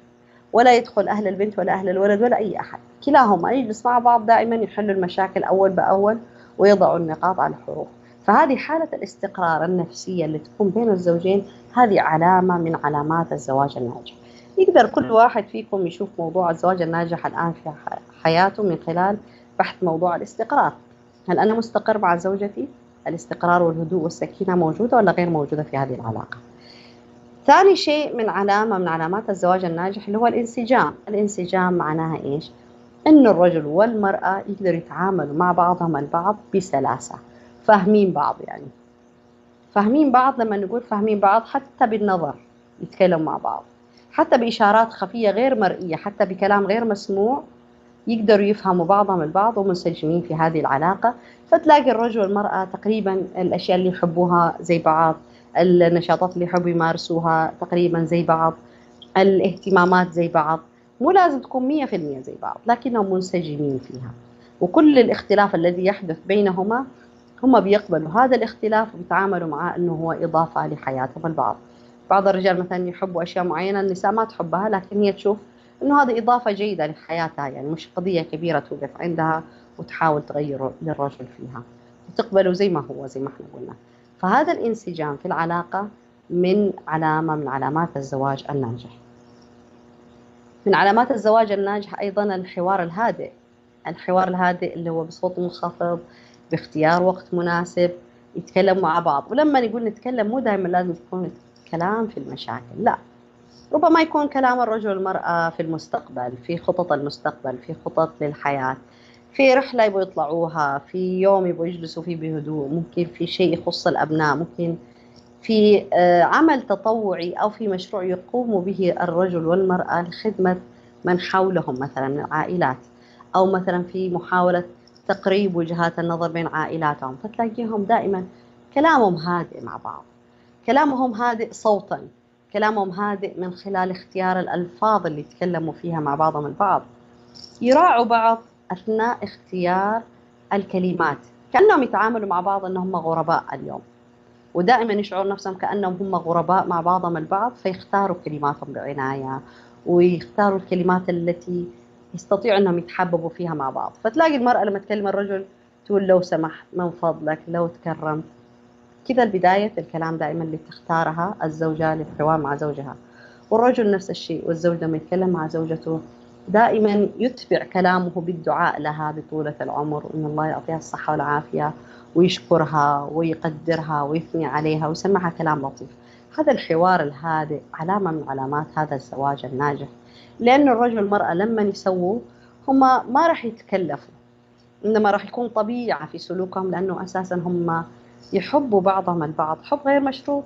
ولا يدخل أهل البنت ولا أهل الولد ولا أي أحد، كلاهما يجلس مع بعض دائما يحلوا المشاكل أول بأول ويضعوا النقاط على الحروف. فهذه حالة الاستقرار النفسية اللي تكون بين الزوجين، هذه علامة من علامات الزواج الناجح. يقدر كل واحد فيكم يشوف موضوع الزواج الناجح الآن في حياته من خلال بحث موضوع الاستقرار. هل أنا مستقر مع زوجتي؟ الاستقرار والهدوء والسكينة موجودة ولا غير موجودة في هذه العلاقة؟ ثاني شيء من علامة من علامات الزواج الناجح اللي هو الانسجام. الانسجام معناها إيش؟ إن الرجل والمرأة يقدروا يتعاملوا مع بعضهم البعض بسلاسة، فاهمين بعض. يعني فاهمين بعض، لما نقول فاهمين بعض حتى بالنظر يتكلموا مع بعض، حتى بإشارات خفية غير مرئية، حتى بكلام غير مسموع يقدروا يفهموا بعضهم البعض ومنسجمين في هذه العلاقة. فتلاقي الرجل والمرأة تقريبا الأشياء اللي يحبوها زي بعض، النشاطات اللي يحبوا يمارسوها تقريبا زي بعض، الاهتمامات زي بعض. مو لازم تكون 100% زي بعض لكنهم منسجمين فيها، وكل الاختلاف الذي يحدث بينهما هم بيقبلوا هذا الاختلاف وبيتعاملوا معاه أنه هو إضافة لحياتهم البعض. بعض الرجال مثلا يحبوا أشياء معينة النساء ما تحبها، لكن هي تشوف أنه هذه إضافة جيدة لحياتها، يعني مش قضية كبيرة توقف عندها وتحاول تغير للرجل فيها وتقبله زي ما هو زي ما احنا قلنا. فهذا الانسجام في العلاقة من علامة من علامات الزواج الناجح. من علامات الزواج الناجح أيضا الحوار الهادئ. الحوار الهادئ اللي هو بصوت منخفض، باختيار وقت مناسب، يتكلموا مع بعض. ولما نقول نتكلم مو دائما لازم تكون كلام في المشاكل، لا، ربما يكون كلام الرجل والمرأة في المستقبل، في خطط المستقبل، في خطط للحياة، في رحلة يبغوا يطلعوها، في يوم يبغوا يجلسوا فيه بهدوء، ممكن في شيء يخص الأبناء، ممكن في عمل تطوعي أو في مشروع يقوم به الرجل والمرأة لخدمة من حولهم مثلا من العائلات، أو مثلا في محاولة تقريب وجهات النظر بين عائلاتهم، فتلاقيهم دائما كلامهم هادئ مع بعض، كلامهم هادئ صوتا، كلامهم هادئ من خلال اختيار الألفاظ اللي يتكلموا فيها مع بعضهم البعض، يراعوا بعض أثناء اختيار الكلمات، كأنهم يتعاملوا مع بعض أنهم غرباء اليوم، ودائما يشعروا نفسهم كأنهم هم غرباء مع بعضهم البعض، فيختاروا كلماتهم بعناية، ويختاروا الكلمات التي يستطيعوا أنهم يتحببوا فيها مع بعض. فتلاقي المرأة لما تكلم الرجل تقول لو سمحت، من فضلك، لو تكرمت، كذا البداية الكلام دائما اللي تختارها الزوجة للحوار مع زوجها. والرجل نفس الشيء، والزوج لما يتكلم مع زوجته دائما يتبع كلامه بالدعاء لها بطولة العمر، وإن الله يعطيها الصحة والعافية، ويشكرها ويقدرها ويثني عليها ويسمعها كلام لطيف. هذا الحوار الهادئ علامة من علامات هذا الزواج الناجح، لأن الرجل والمرأة لما يسووا هم ما راح يتكلفوا، إنما راح يكون طبيعة في سلوكهم، لأنه أساسا هم يحبوا بعضهم البعض حب غير مشروط،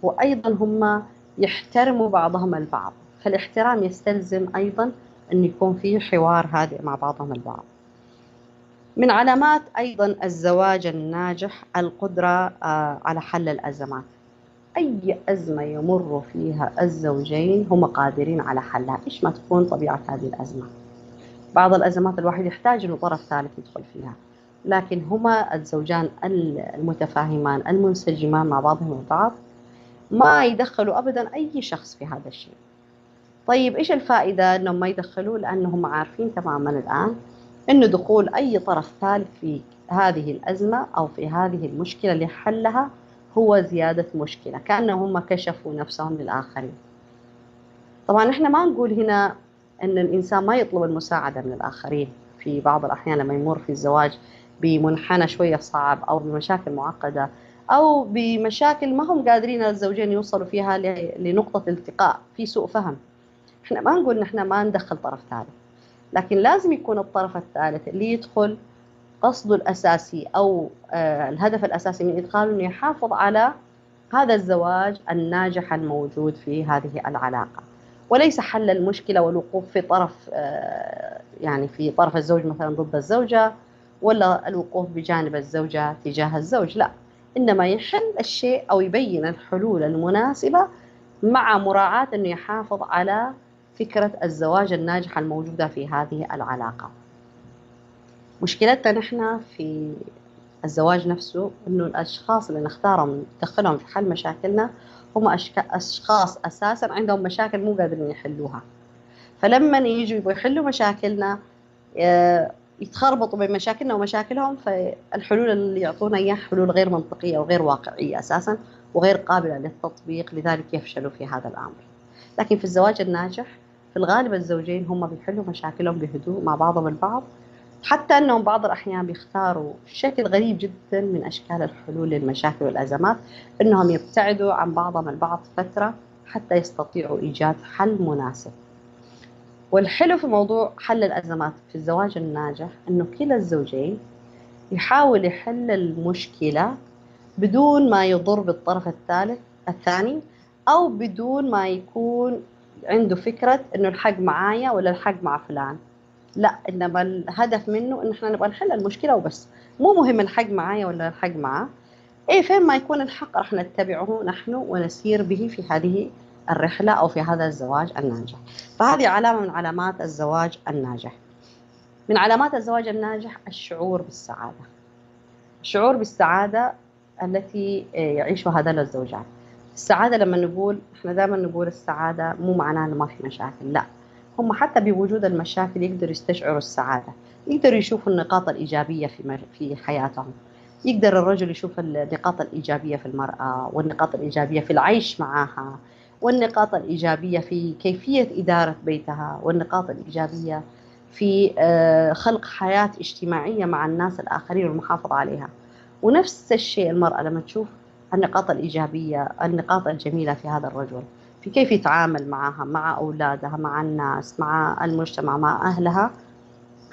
وأيضا هم يحترموا بعضهم البعض، فالاحترام يستلزم أيضا أن يكون فيه حوار هادئ مع بعضهم البعض. من علامات أيضا الزواج الناجح القدرة على حل الأزمات. أي أزمة يمر فيها الزوجين هم قادرين على حلها، إيش ما تكون طبيعة هذه الأزمة. بعض الأزمات الواحد يحتاج إنه طرف ثالث يدخل فيها، لكن هما الزوجان المتفاهمان المنسجمان مع بعضهم البعض ما يدخلوا أبدا أي شخص في هذا الشيء. طيب إيش الفائدة إنهم ما يدخلوا؟ لأنهم عارفين تماما الآن إنه دخول أي طرف ثالث في هذه الأزمة أو في هذه المشكلة لحلها هو زيادة مشكلة، كأنهم هم كشفوا نفسهم للآخرين. طبعا إحنا ما نقول هنا أن الإنسان ما يطلب المساعدة من الآخرين، في بعض الأحيان لما يمر في الزواج بمنحنى شوية صعب أو بمشاكل معقدة أو بمشاكل ما هم قادرين الزوجين يوصلوا فيها لنقطة التقاء، في سوء فهم، إحنا ما نقول نحن ما ندخل طرف ثالث، لكن لازم يكون الطرف الثالث اللي يدخل قصده الأساسي أو الهدف الأساسي من إدخاله إنه يحافظ على هذا الزواج الناجح الموجود في هذه العلاقة، وليس حل المشكلة والوقوف في طرف يعني في طرف الزوج مثلا ضد الزوجة، ولا الوقوف بجانب الزوجة تجاه الزوج، لا، إنما يحل الشيء أو يبين الحلول المناسبة مع مراعاة أنه يحافظ على فكرة الزواج الناجح الموجودة في هذه العلاقة. مشكلتنا نحن في الزواج نفسه إنه الأشخاص اللي نختارهم ندخلهم في حل مشاكلنا هم أشخاص أساساً عندهم مشاكل مو قادرين يحلوها، فلما يجوا يبغوا يحلوا مشاكلنا يتخربطوا بين مشاكلنا ومشاكلهم، فالحلول اللي يعطونا إياها حلول غير منطقية وغير واقعية أساساً وغير قابلة للتطبيق، لذلك يفشلوا في هذا الأمر. لكن في الزواج الناجح في الغالب الزوجين هم بيحلوا مشاكلهم بهدوء مع بعضهم البعض، حتى أنهم بعض الأحيان بيختاروا شكل غريب جدا من أشكال الحلول للمشاكل والأزمات، أنهم يبتعدوا عن بعضهم البعض فترة حتى يستطيعوا إيجاد حل مناسب. والحلو في موضوع حل الأزمات في الزواج الناجح أنه كلا الزوجين يحاول يحل المشكلة بدون ما يضر بالطرف الثاني، أو بدون ما يكون عنده فكرة أنه الحق معايا ولا الحق مع فلان، لا، إنما الهدف منه إن إحنا نبغى نحل المشكلة وبس، مو مهم الحق معايا ولا الحق معاه، إيه فين ما يكون الحق راح نتبعه نحن ونسير به في هذه الرحلة أو في هذا الزواج الناجح. فهذه علامة من علامات الزواج الناجح. من علامات الزواج الناجح الشعور بالسعادة. الشعور بالسعادة التي يعيشها هذان الزوجان. السعادة لما نقول إحنا دائما نقول السعادة مو معناه إنه ما في مشاكل، لا، هم حتى بوجود المشاكل يقدروا يستشعروا السعادة، يقدروا يشوفوا النقاط الإيجابية في حياتهم، يقدر الرجل يشوف النقاط الإيجابية في المرأة والنقاط الإيجابية في العيش معها، والنقاط الإيجابية في كيفية إدارة بيتها، والنقاط الإيجابية في خلق حياة اجتماعية مع الناس الآخرين والمحافظة عليها. ونفس الشيء المرأة لما تشوف النقاط الإيجابية، النقاط الجميلة في هذا الرجل، في كيف يتعامل معها، مع أولادها، مع الناس، مع المجتمع، مع أهلها،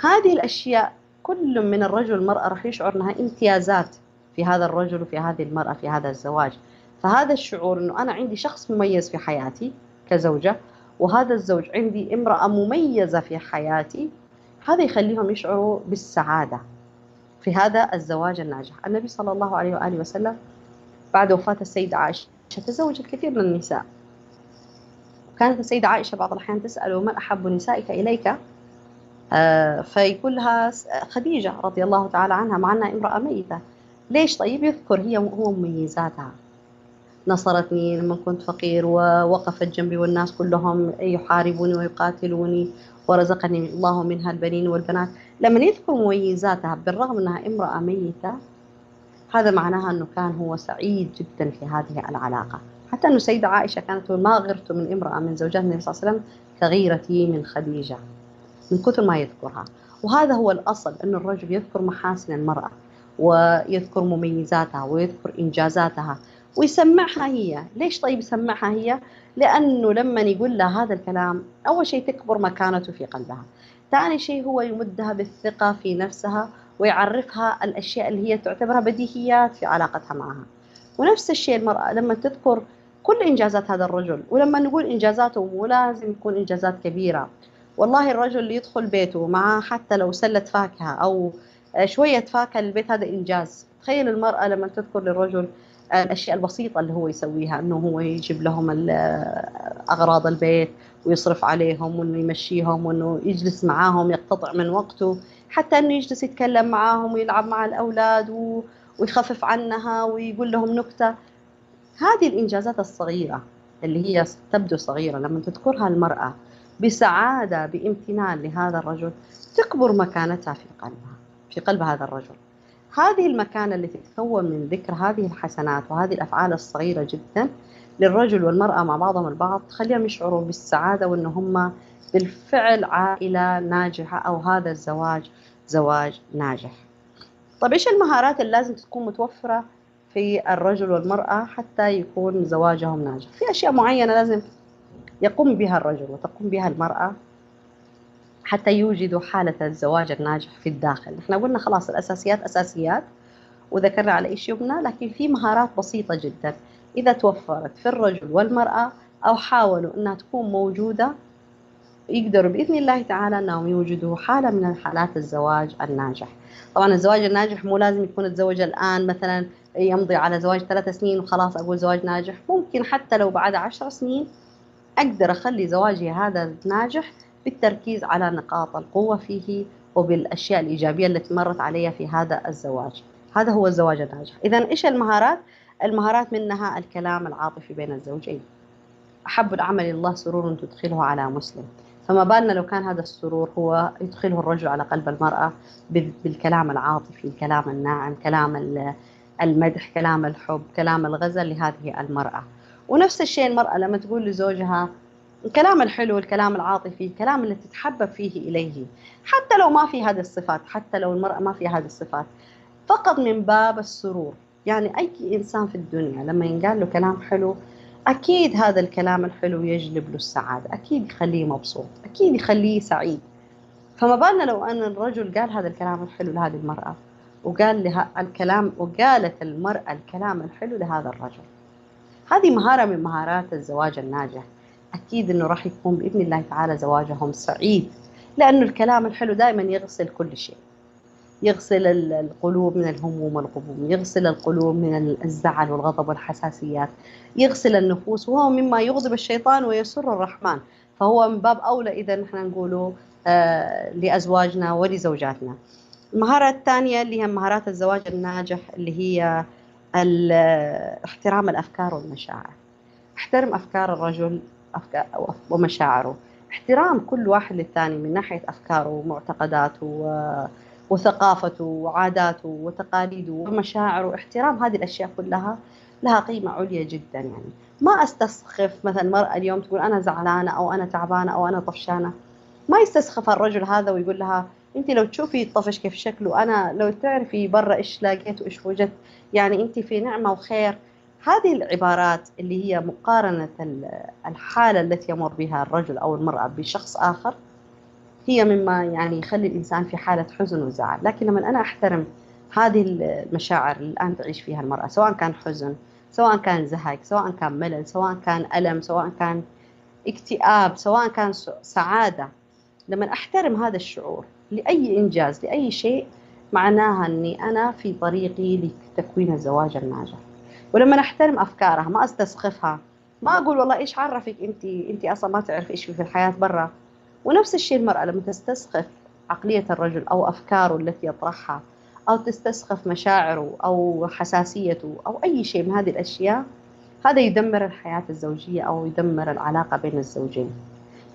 هذه الأشياء كل من الرجل والمرأة راح يشعر أنها امتيازات في هذا الرجل وفي هذه المرأة في هذا الزواج. فهذا الشعور أنه أنا عندي شخص مميز في حياتي كزوجة، وهذا الزوج عندي امرأة مميزة في حياتي، هذا يخليهم يشعروا بالسعادة في هذا الزواج الناجح. النبي صلى الله عليه وآله وسلم بعد وفاة السيدة عائشة تزوج الكثير من النساء، كانت السيدة عائشة بعض الأحيان تسأله: من أحب نسائك إليك؟ فيقول لها خديجة رضي الله تعالى عنها، مع أنها امرأة ميتة. ليش؟ طيب يذكر هو مميزاتها: نصرتني لما كنت فقير، ووقفت جنبي والناس كلهم يحاربوني ويقاتلوني، ورزقني الله منها البنين والبنات. لما يذكر مميزاتها بالرغم أنها امرأة ميتة، هذا معناها أنه كان هو سعيد جدا في هذه العلاقة. حتى أنه سيدة عائشة كانت تقول: ما غرت من امرأة من زوجات النبي صلى الله عليه وسلم كغيرتي من خديجة، من كثر ما يذكرها. وهذا هو الأصل، أن الرجل يذكر محاسن المرأة، ويذكر مميزاتها، ويذكر إنجازاتها، ويسمعها هي. ليش طيب يسمعها هي؟ لأنه لما يقول لها هذا الكلام، أول شيء تكبر مكانته في قلبها، ثاني شيء هو يمدها بالثقة في نفسها، ويعرفها الأشياء اللي هي تعتبرها بديهيات في علاقتها معها. ونفس الشيء المرأة لما تذكر كل إنجازات هذا الرجل، ولما نقول إنجازاته مو لازم يكون إنجازات كبيرة. والله الرجل اللي يدخل بيته معه حتى لو سلة فاكهة أو شوية فاكهة للبيت، هذا إنجاز. تخيل المرأة لما تذكر للرجل الأشياء البسيطة اللي هو يسويها، أنه هو يجيب لهم أغراض البيت ويصرف عليهم، وأنه يمشيهم، وأنه يجلس معاهم يقتطع من وقته، حتى أنه يجلس يتكلم معاهم ويلعب مع الأولاد ويخفف عنها ويقول لهم نكتة. هذه الإنجازات الصغيرة اللي هي تبدو صغيرة، لما تذكرها المرأة بسعادة بامتنان لهذا الرجل، تكبر مكانتها في قلبها، في قلب هذا الرجل. هذه المكانة التي تتكون من ذكر هذه الحسنات وهذه الأفعال الصغيرة جدا للرجل والمرأة مع بعضهم البعض، تخليهم يشعروا بالسعادة، وأن هم بالفعل عائلة ناجحة، أو هذا الزواج زواج ناجح. طيب إيش المهارات اللي لازم تكون متوفرة في الرجل والمرأة حتى يكون زواجهم ناجح؟ في أشياء معينة لازم يقوم بها الرجل وتقوم بها المرأة حتى يوجدوا حالة الزواج الناجح في الداخل. احنا قلنا خلاص الأساسيات أساسيات، وذكرنا على إيش يبنى، لكن في مهارات بسيطة جدا إذا توفرت في الرجل والمرأة، أو حاولوا أنها تكون موجودة، يقدروا بإذن الله تعالى أنهم يوجدوا حالة من حالات الزواج الناجح. طبعا الزواج الناجح مو لازم يكون الزواج الآن، مثلا يمضي على زواج 3 سنين وخلاص أقول زواج ناجح. ممكن حتى لو بعد 10 سنين أقدر أخلي زواجي هذا ناجح بالتركيز على نقاط القوة فيه وبالأشياء الإيجابية التي مرت علي في هذا الزواج. هذا هو الزواج الناجح. إذن إيش المهارات؟ المهارات منها الكلام العاطفي بين الزوجين. أحب العمل الله سرور تدخله على مسلم، فما بالنا لو كان هذا السرور هو يدخله الرجل على قلب المرأة بالكلام العاطفي، الكلام الناعم، كلام المدح، كلام الحب، كلام الغزل لهذه المرأة. ونفس الشيء المرأة لما تقول لزوجها الكلام الحلو، الكلام العاطفي، الكلام اللي تتحبب فيه إليه، حتى لو ما في هذه الصفات، حتى لو المرأة ما في هذه الصفات، فقط من باب السرور. يعني أي إنسان في الدنيا لما ينقال له كلام حلو، أكيد هذا الكلام الحلو يجلب له السعادة، أكيد يخليه مبسوط، أكيد يخليه سعيد. فما بالنا لو أن الرجل قال هذا الكلام الحلو لهذه المرأة، وقال لها الكلام، وقالت المرأة الكلام الحلو لهذا الرجل. هذه مهارة من مهارات الزواج الناجح. أكيد أنه راح يكون بإذن الله تعالى زواجهم سعيد، لأنه الكلام الحلو دائما يغسل كل شيء، يغسل القلوب من الهموم والغموم، يغسل القلوب من الزعل والغضب والحساسيات، يغسل النفوس، وهو مما يغضب الشيطان ويسر الرحمن. فهو من باب أولى إذا نحن نقوله لأزواجنا ولزوجاتنا. المهارة الثانية اللي هي مهارات الزواج الناجح، اللي هي احترام الأفكار والمشاعر. احترم أفكار الرجل ومشاعره، احترام كل واحد للثاني من ناحية أفكاره ومعتقداته وثقافته وعاداته وتقاليده ومشاعره. احترام هذه الأشياء كلها لها قيمة عليا جدا. يعني ما أستسخف مثلا المرأة اليوم تقول أنا زعلانة أو أنا تعبانة أو أنا طفشانة، ما يستسخف الرجل هذا ويقول لها أنت لو تشوفي الطفش كيف شكله، أنا لو تعرفي برا إيش لاقيت وإيش وجدت، يعني أنت في نعمة وخير. هذه العبارات اللي هي مقارنة الحالة التي يمر بها الرجل أو المرأة بشخص آخر هي مما يعني يخلي الإنسان في حالة حزن وزعل. لكن لما أنا أحترم هذه المشاعر اللي الآن تعيش فيها المرأة، سواء كان حزن، سواء كان زهق، سواء كان ملل، سواء كان ألم، سواء كان اكتئاب، سواء كان سعادة، لما أحترم هذا الشعور لأي إنجاز لأي شيء، معناها أني أنا في طريقي لتكوين الزواج الناجح. ولما أحترم أفكارها ما أستسخفها، ما أقول والله إيش عرفك أنت أصلا ما تعرف إيش في الحياة برا. ونفس الشيء المرأة لما تستسخف عقلية الرجل أو أفكاره التي يطرحها، أو تستسخف مشاعره أو حساسيته أو أي شيء من هذه الأشياء، هذا يدمر الحياة الزوجية أو يدمر العلاقة بين الزوجين.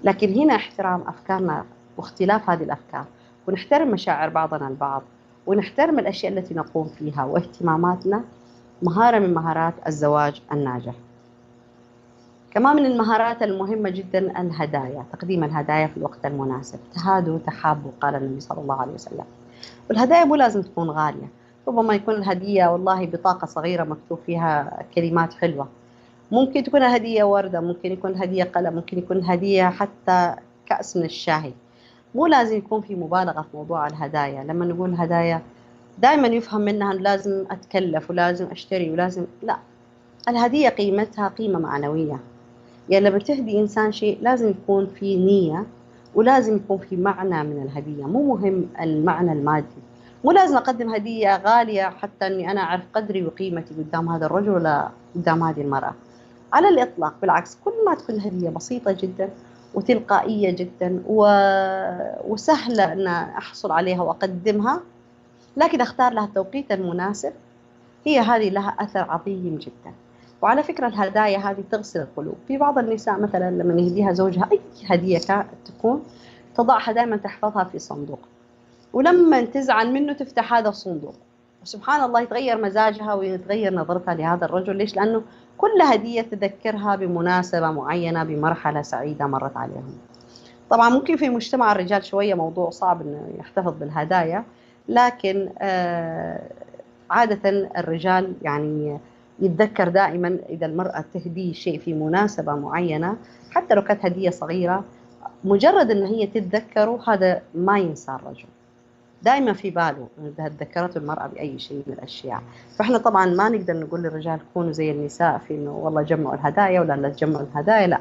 لكن هنا احترام أفكارنا واختلاف هذه الأفكار، ونحترم مشاعر بعضنا البعض، ونحترم الأشياء التي نقوم فيها واهتماماتنا، مهارة من مهارات الزواج الناجح. كمان من المهارات المهمة جدا الهدايا، تقديم الهدايا في الوقت المناسب. تهادوا تحابوا قال النبي صلى الله عليه وسلم. والهدايا مو لازم تكون غالية، ربما يكون الهدية والله بطاقة صغيرة مكتوب فيها كلمات حلوة، ممكن تكون هدية وردة، ممكن يكون هدية قلم، ممكن يكون هدية حتى كأس من الشاهي. مو لازم يكون في مبالغة في موضوع الهدايا. لما نقول هدايا دائما يفهم منها أن لازم أتكلف ولازم أشتري ولازم، لا، الهدية قيمتها قيمة معنوية. يعني لما تهدي إنسان شيء لازم يكون في نية، ولازم يكون في معنى من الهدية. مو مهم المعنى المادي، مو لازم أقدم هدية غالية حتى أني أنا أعرف قدري وقيمتي قدام هذا الرجل ولا قدام هذه المرأة، على الإطلاق. بالعكس، كل ما تكون الهدية بسيطة جدا وتلقائية جدا وسهلة أن أحصل عليها وأقدمها، لكن أختار لها التوقيت المناسب، هي هذه لها أثر عظيم جدا. وعلى فكرة الهدايا هذه تغسل القلوب. في بعض النساء مثلا لما يهديها زوجها أي هدية تكون، تضعها دائما تحفظها في صندوق، ولما تزعل منه تفتح هذا الصندوق، وسبحان الله يتغير مزاجها ويتغير نظرتها لهذا الرجل. ليش؟ لأنه كل هدية تذكرها بمناسبة معينة، بمرحلة سعيدة مرت عليهم. طبعا ممكن في مجتمع الرجال شوية موضوع صعب إنه يحتفظ بالهدايا، لكن عادة الرجال يعني يتذكر دائما إذا المرأة تهدي شيء في مناسبة معينة، حتى لو كانت هدية صغيرة، مجرد إن هي تتذكره هذا ما ينسى الرجل، دائما في باله إذا تذكرته المرأة بأي شيء من الأشياء. فإحنا طبعا ما نقدر نقول للرجال كونوا زي النساء في إنه والله جمعوا الهدايا ولا لا تجمعوا الهدايا، لا،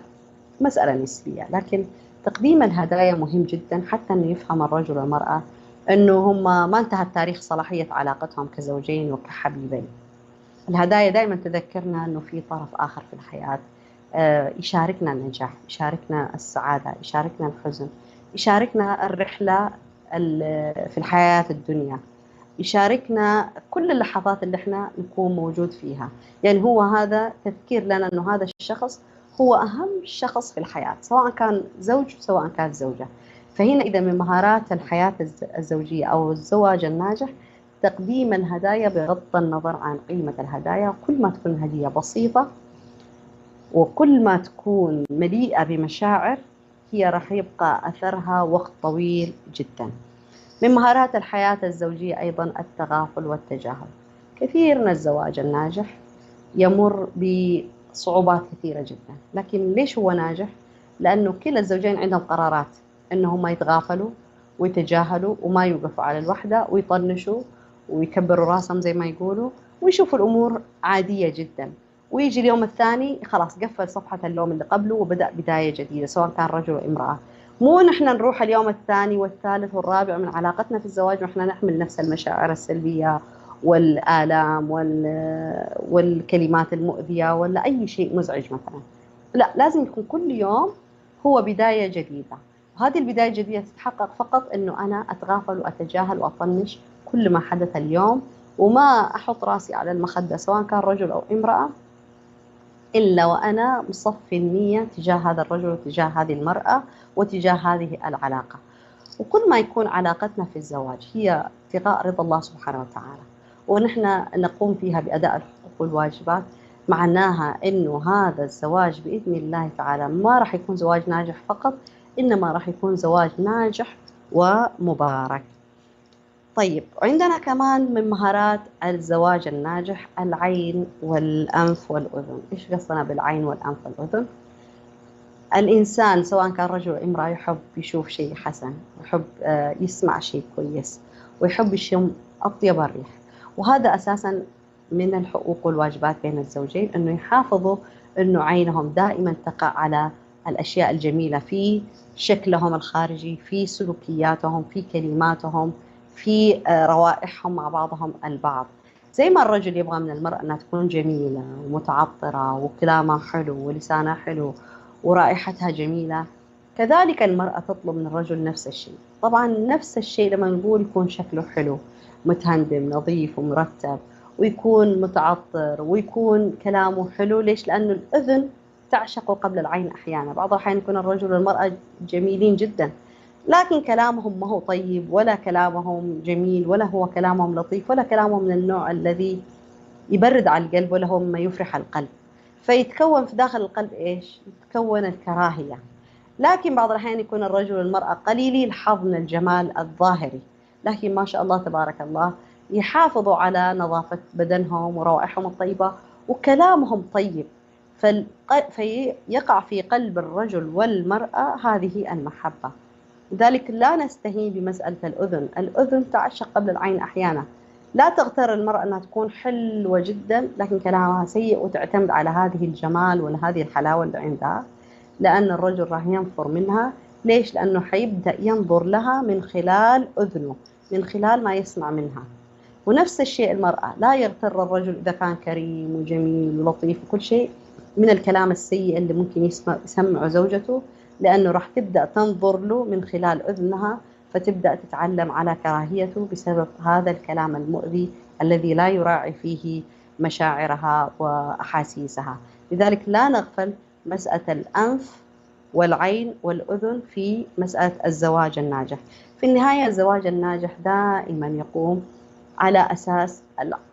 مسألة نسبية. لكن تقديم الهدايا مهم جدا حتى إنه يفهم الرجل والمرأة إنه هم ما انتهت تاريخ صلاحية علاقتهم كزوجين وكحبيبين. الهدايا دائما تذكرنا إنه في طرف آخر في الحياة يشاركنا النجاح، يشاركنا السعادة، يشاركنا الحزن، يشاركنا الرحلة في الحياة الدنيا، يشاركنا كل اللحظات اللي احنا نكون موجود فيها. يعني هو هذا تذكير لنا انه هذا الشخص هو اهم شخص في الحياة، سواء كان زوج سواء كانت زوجة. فهنا اذا من مهارات الحياة الزوجية او الزواج الناجح تقديم الهدايا بغض النظر عن قيمة الهدايا. كل ما تكون الهدية بسيطة وكل ما تكون مليئة بمشاعر، هي راح يبقى أثرها وقت طويل جدا. من مهارات الحياة الزوجية أيضا التغافل والتجاهل. كثير من الزواج الناجح يمر بصعوبات كثيرة جدا، لكن ليش هو ناجح؟ لأنه كلا الزوجين عندهم قرارات أنهم يتغافلوا ويتجاهلوا وما يوقفوا على الوحدة ويطنشوا ويكبروا راسهم زي ما يقولوا ويشوفوا الأمور عادية جدا، ويجي اليوم الثاني خلاص قفل صفحة اللوم اللي قبله وبدأ بداية جديدة، سواء كان رجل أو امرأة. مو نحن نروح اليوم الثاني والثالث والرابع من علاقتنا في الزواج ونحن نحمل نفس المشاعر السلبية والآلام والكلمات المؤذية ولا أي شيء مزعج مثلا. لا، لازم يكون كل يوم هو بداية جديدة، وهذه البداية الجديدة تتحقق فقط أنه أنا أتغافل وأتجاهل وأطنش كل ما حدث اليوم، وما أحط راسي على المخدة سواء كان رجل أو امرأة، إلا وأنا مصفي النية تجاه هذا الرجل وتجاه هذه المرأة وتجاه هذه العلاقة. وكل ما يكون علاقتنا في الزواج هي ابتغاء رضا الله سبحانه وتعالى، ونحن نقوم فيها بأداء الحقوق والواجبات، معناها إنه هذا الزواج بإذن الله تعالى ما راح يكون زواج ناجح فقط، إنما راح يكون زواج ناجح ومبارك. طيب، عندنا كمان من مهارات الزواج الناجح العين والأنف والأذن. إيش قصدنا بالعين والأنف والأذن؟ الإنسان سواء كان رجل أو امرأة يحب يشوف شيء حسن، يحب يسمع شيء كويس، ويحب يشم أطيب الريح. وهذا أساسا من الحقوق والواجبات بين الزوجين، أنه يحافظوا أنه عينهم دائما تقع على الأشياء الجميلة في شكلهم الخارجي، في سلوكياتهم، في كلماتهم، في روائحهم مع بعضهم البعض. زي ما الرجل يبغى من المرأة أنها تكون جميلة ومتعطرة وكلامها حلو ولسانها حلو ورائحتها جميلة، كذلك المرأة تطلب من الرجل نفس الشيء. طبعا نفس الشيء لما نقول يكون شكله حلو، متهندم نظيف ومرتب، ويكون متعطر، ويكون كلامه حلو. ليش؟ لأنه الأذن تعشق قبل العين أحيانا. بعض الأحيان يكون الرجل والمرأة جميلين جدا، لكن كلامهم ما هو طيب، ولا كلامهم جميل، ولا هو كلامهم لطيف، ولا كلامهم من النوع الذي يبرد على القلب، ولا هو ما يفرح القلب. فيتكون في داخل القلب إيش؟ يتكون الكراهية. لكن بعض الأحيان يكون الرجل والمرأة قليلي الحظ من الجمال الظاهري، لكن ما شاء الله تبارك الله يحافظوا على نظافة بدنهم وروائحهم الطيبة وكلامهم طيب، فيقع في قلب الرجل والمرأة هذه المحبة. لذلك لا نستهين بمسألة الأذن. الأذن تعشق قبل العين أحيانا. لا تغتر المرأة أنها تكون حلوة جدا لكن كلامها سيء، وتعتمد على هذه الجمال وهذه الحلاوة اللي عندها، لأن الرجل راح ينفر منها. ليش؟ لأنه حيبدأ ينظر لها من خلال أذنه، من خلال ما يسمع منها. ونفس الشيء المرأة، لا يغتر الرجل إذا كان كريم وجميل ولطيف وكل شيء من الكلام السيء اللي ممكن يسمعه زوجته، لأنه راح تبدأ تنظر له من خلال أذنها، فتبدأ تتعلم على كراهيته بسبب هذا الكلام المؤذي الذي لا يراعي فيه مشاعرها وأحاسيسها. لذلك لا نغفل مسألة الأنف والعين والأذن في مسألة الزواج الناجح. في النهاية الزواج الناجح دائما يقوم على أساس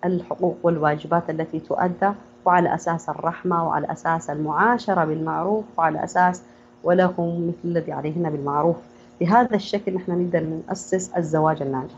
الحقوق والواجبات التي تؤدى، وعلى أساس الرحمة، وعلى أساس المعاشرة بالمعروف، وعلى أساس ولهم مثل الذي عليهن بالمعروف. بهذا الشكل نحن نقدر نؤسس الزواج الناجح.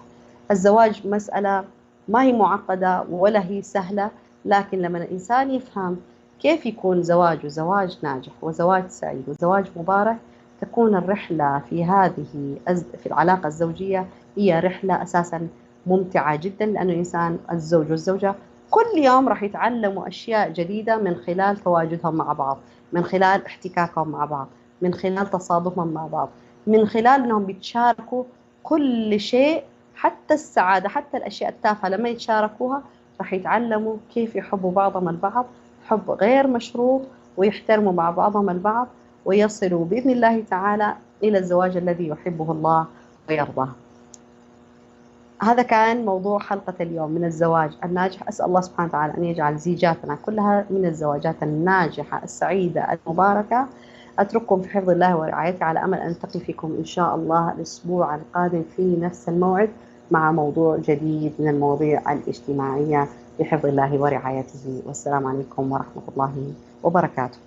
الزواج مسألة ما هي معقدة ولا هي سهلة، لكن لما الإنسان يفهم كيف يكون زواجه زواج ناجح وزواج سعيد وزواج مبارك، تكون الرحلة في هذه في العلاقة الزوجية هي رحلة أساسا ممتعة جدا، لأنه الإنسان الزوج والزوجة كل يوم راح يتعلموا أشياء جديدة من خلال تواجدهم مع بعض، من خلال احتكاكهم مع بعض، من خلال تصادمهم مع بعض، من خلال أنهم بيتشاركوا كل شيء، حتى السعادة، حتى الأشياء التافهة لما يتشاركوها راح يتعلموا كيف يحبوا بعضهم البعض حب غير مشروط، ويحترموا مع بعضهم البعض، ويصلوا بإذن الله تعالى إلى الزواج الذي يحبه الله ويرضاه. هذا كان موضوع حلقة اليوم من الزواج الناجح. أسأل الله سبحانه وتعالى أن يجعل زيجاتنا كلها من الزواجات الناجحة السعيدة المباركة. أترككم في حفظ الله ورعايته، على أمل أن ألتقي فيكم إن شاء الله الأسبوع القادم في نفس الموعد مع موضوع جديد من المواضيع الاجتماعية بحفظ الله ورعايته. والسلام عليكم ورحمة الله وبركاته.